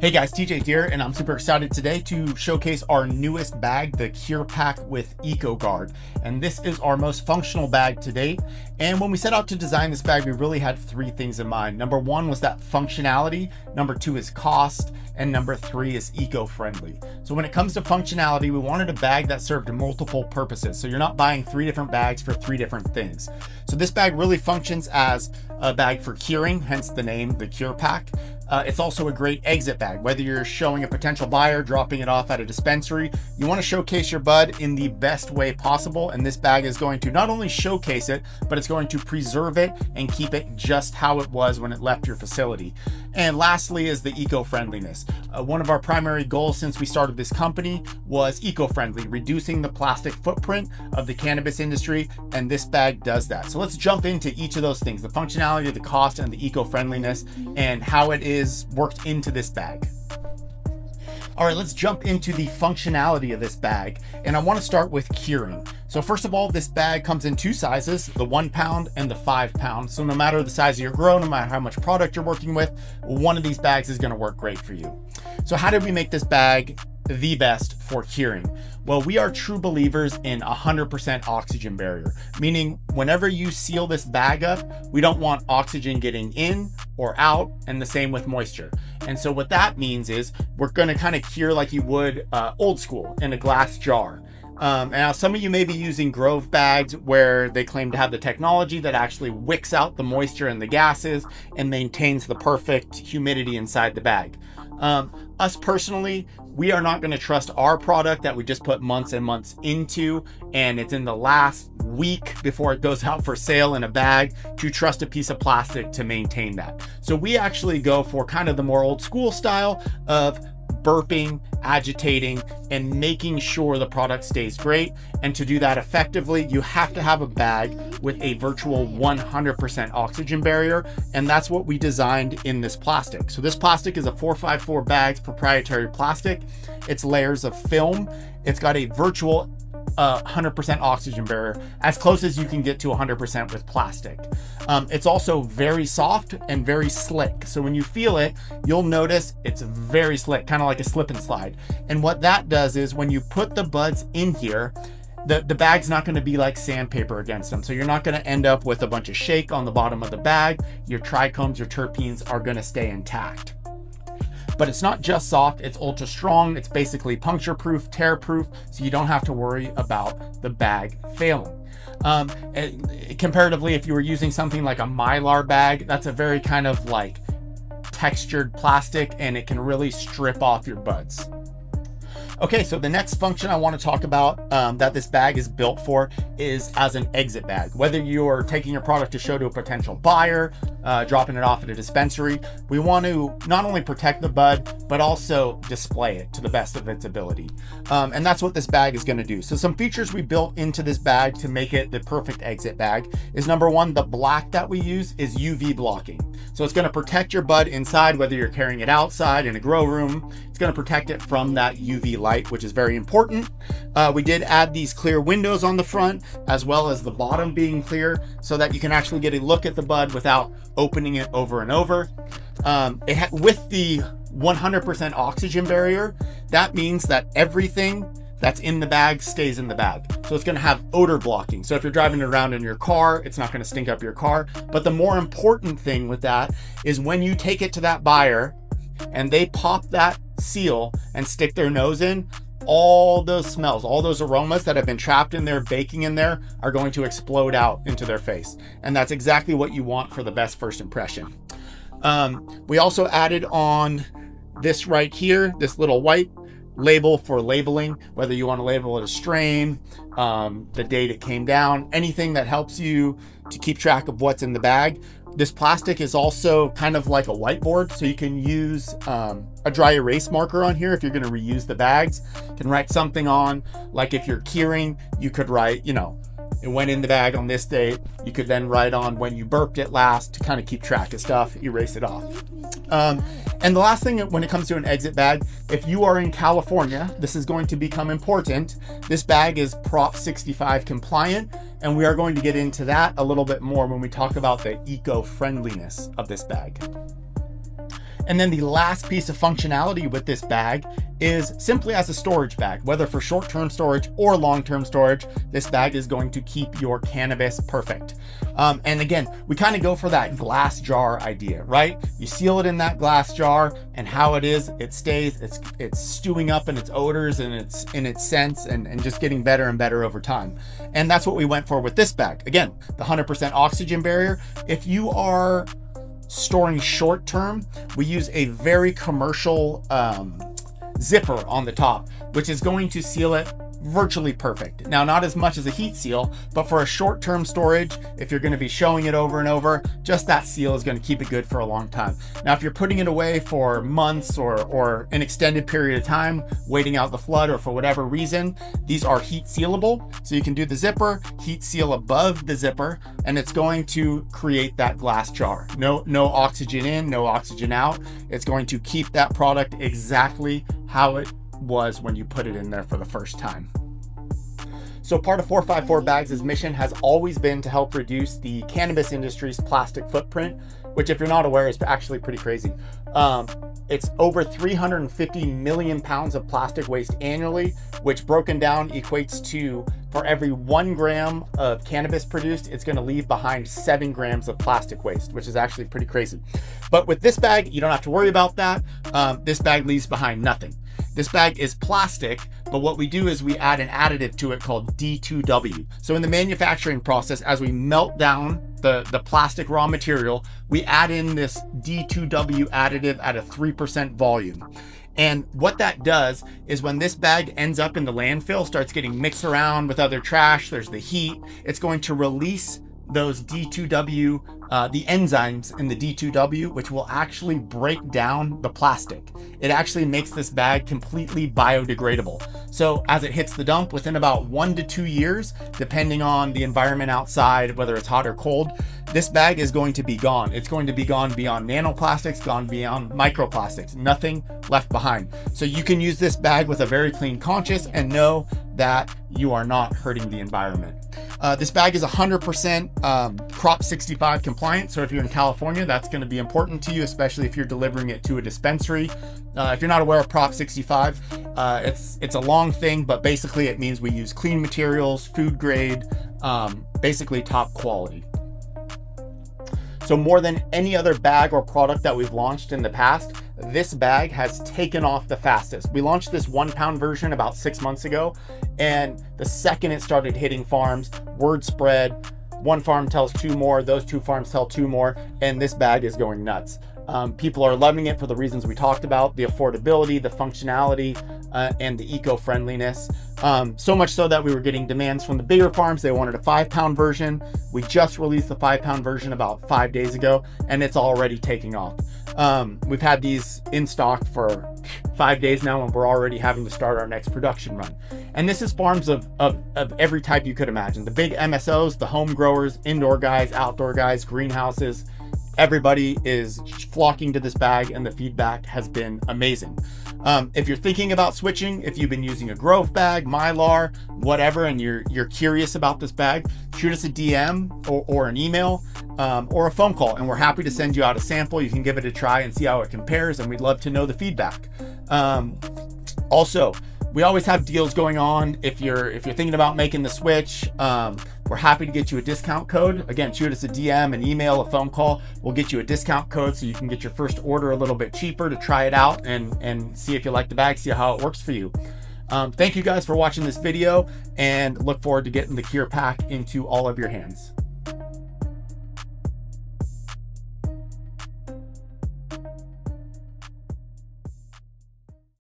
Hey guys, TJ here, and I'm super excited today to showcase our newest bag, the CurePak with EcoGuard. And this is our most functional bag to date. And when we set out to design this bag, we really had three things in mind. Number one was that functionality, number two is cost, and number three is eco-friendly. So when it comes to functionality, we wanted a bag that served multiple purposes. So you're not buying three different bags for three different things. So this bag really functions as a bag for curing, hence the name, the CurePak. It's also a great exit bag. Whether you're showing a potential buyer, dropping it off at a dispensary, you want to showcase your bud in the best way possible. And this bag is going to not only showcase it, but it's going to preserve it and keep it just how it was when it left your facility. And lastly is the eco-friendliness. One of our primary goals since we started this company was eco-friendly, reducing the plastic footprint of the cannabis industry, and this bag does that. So let's jump into each of those things, the functionality, the cost, and the eco-friendliness, and how it is worked into this bag. All right, let's jump into the functionality of this bag. And I want to start with curing. So first of all, this bag comes in two sizes, the 1 pound and the 5 pound. So no matter the size of your grow, no matter how much product you're working with, one of these bags is going to work great for you. So how did we make this bag the best for curing? Well, we are true believers in 100% oxygen barrier, meaning whenever you seal this bag up, we don't want oxygen getting in or out, and the same with moisture. And so what that means is we're going to kind of cure like you would old school in a glass jar. And now some of you may be using Grove bags where they claim to have the technology that actually wicks out the moisture and the gases and maintains the perfect humidity inside the bag. Us personally, we are not going to trust our product that we just put months and months into, and it's in the last week before it goes out for sale in a bag, to trust a piece of plastic to maintain that. So we actually go for kind of the more old school style of burping, agitating, and making sure the product stays great. And to do that effectively, you have to have a bag with a virtual 100% oxygen barrier. And that's what we designed in this plastic. So this plastic is a 454 bags proprietary plastic. It's layers of film. It's got a virtual 100% oxygen barrier, as close as you can get to 100% with plastic. It's also very soft and very slick. So when you feel it, you'll notice it's very slick, kind of like a slip and slide. And what that does is when you put the buds in here, the bag's not going to be like sandpaper against them. So you're not going to end up with a bunch of shake on the bottom of the bag. Your trichomes, your terpenes are going to stay intact. But it's not just soft, it's ultra strong. It's basically puncture proof, tear proof, so you don't have to worry about the bag failing. Comparatively, if you were using something like a Mylar bag, that's a very kind of like textured plastic, and it can really strip off your buds. Okay, so the next function I want to talk about that this bag is built for is as an exit bag. Whether you're taking your product to show to a potential buyer, dropping it off at a dispensary, we want to not only protect the bud, but also display it to the best of its ability. And that's what this bag is going to do. So some features we built into this bag to make it the perfect exit bag is, number one, the black that we use is UV blocking. So it's going to protect your bud inside, whether you're carrying it outside in a grow room. It's going to protect it from that UV light, which is very important. We did add these clear windows on the front, as well as the bottom being clear, so that you can actually get a look at the bud without opening it over and over. With the 100% oxygen barrier, that means that everything that's in the bag stays in the bag. So it's going to have odor blocking. So if you're driving around in your car, it's not going to stink up your car. But the more important thing with that is when you take it to that buyer and they pop that seal and stick their nose in, all those smells, all those aromas that have been trapped in there, baking in there, are going to explode out into their face. And that's exactly what you want for the best first impression. We also added on this right here, this little white label for labeling, whether you want to label it a strain, the date it came down, anything that helps you to keep track of what's in the bag. This plastic is also kind of like a whiteboard, so you can use a dry erase marker on here if you're going to reuse the bags. You can write something on, like if you're curing, you could write, it went in the bag on this date. You could then write on when you burped it last to kind of keep track of stuff, erase it off. And the last thing when it comes to an exit bag, if you are in California, this is going to become important. This bag is Prop 65 compliant, and we are going to get into that a little bit more when we talk about the eco-friendliness of this bag. And then the last piece of functionality with this bag is simply as a storage bag. Whether for short-term storage or long-term storage, this bag is going to keep your cannabis perfect. And again, we kind of go for that glass jar idea, right? You seal it in that glass jar, and how it is, it stays, it's stewing up in its odors and its scents, and just getting better and better over time. And that's what we went for with this bag. Again, the 100% oxygen barrier. If you are storing short term, we use a very commercial zipper on the top, which is going to seal it virtually perfect. Now, not as much as a heat seal, but for a short-term storage, if you're going to be showing it over and over, just that seal is going to keep it good for a long time. Now, if you're putting it away for months or an extended period of time, waiting out the flood or for whatever reason, these are heat sealable. So you can do the zipper, heat seal above the zipper, and it's going to create that glass jar. No oxygen in, no oxygen out. It's going to keep that product exactly how it was when you put it in there for the first time. So part of 454 Bags' mission has always been to help reduce the cannabis industry's plastic footprint, which, if you're not aware, is actually pretty crazy. It's over 350 million pounds of plastic waste annually, which broken down equates to, for every 1 gram of cannabis produced, it's going to leave behind 7 grams of plastic waste, which is actually pretty crazy. But with this bag, you don't have to worry about that. This bag leaves behind nothing. This bag is plastic, but what we do is we add an additive to it called D2W. So in the manufacturing process, as we melt down the plastic raw material, we add in this D2W additive at a 3% volume. And what that does is when this bag ends up in the landfill, starts getting mixed around with other trash, there's the heat, it's going to release those D2W, the enzymes in the D2W, which will actually break down the plastic. It actually makes this bag completely biodegradable. So as it hits the dump, within about 1 to 2 years, depending on the environment outside, whether it's hot or cold, this bag is going to be gone. It's going to be gone beyond nanoplastics, gone beyond microplastics, nothing left behind. So you can use this bag with a very clean conscience and know that you are not hurting the environment. This bag is 100% Prop 65 compliant. So if you're in California, that's going to be important to you, especially if you're delivering it to a dispensary. If you're not aware of Prop 65, it's a long thing, but basically it means we use clean materials, food grade, basically top quality. So more than any other bag or product that we've launched in the past, this bag has taken off the fastest. We launched this 1 pound version about 6 months ago, and the second it started hitting farms, word spread. 1 farm tells 2 more, those 2 farms tell 2 more, and this bag is going nuts. People are loving it for the reasons we talked about: the affordability, the functionality, and the eco-friendliness. So much so that we were getting demands from the bigger farms. They wanted a 5 pound version. We just released the 5 pound version about 5 days ago, and it's already taking off. We've had these in stock for 5 days now, and we're already having to start our next production run. And this is farms of every type you could imagine: the big MSOs, the home growers, indoor guys, outdoor guys, greenhouses. Everybody is flocking to this bag, and the feedback has been amazing. If you're thinking about switching, if you've been using a Grove bag, Mylar, whatever, and you're curious about this bag, shoot us a DM or an email or a phone call, and we're happy to send you out a sample. You can give it a try and see how it compares, and we'd love to know the feedback. Also, we always have deals going on. If you're thinking about making the switch, we're happy to get you a discount code. Again, shoot us a DM, an email, a phone call. We'll get you a discount code so you can get your first order a little bit cheaper to try it out and see if you like the bag, see how it works for you. Thank you guys for watching this video, and look forward to getting the CurePak into all of your hands.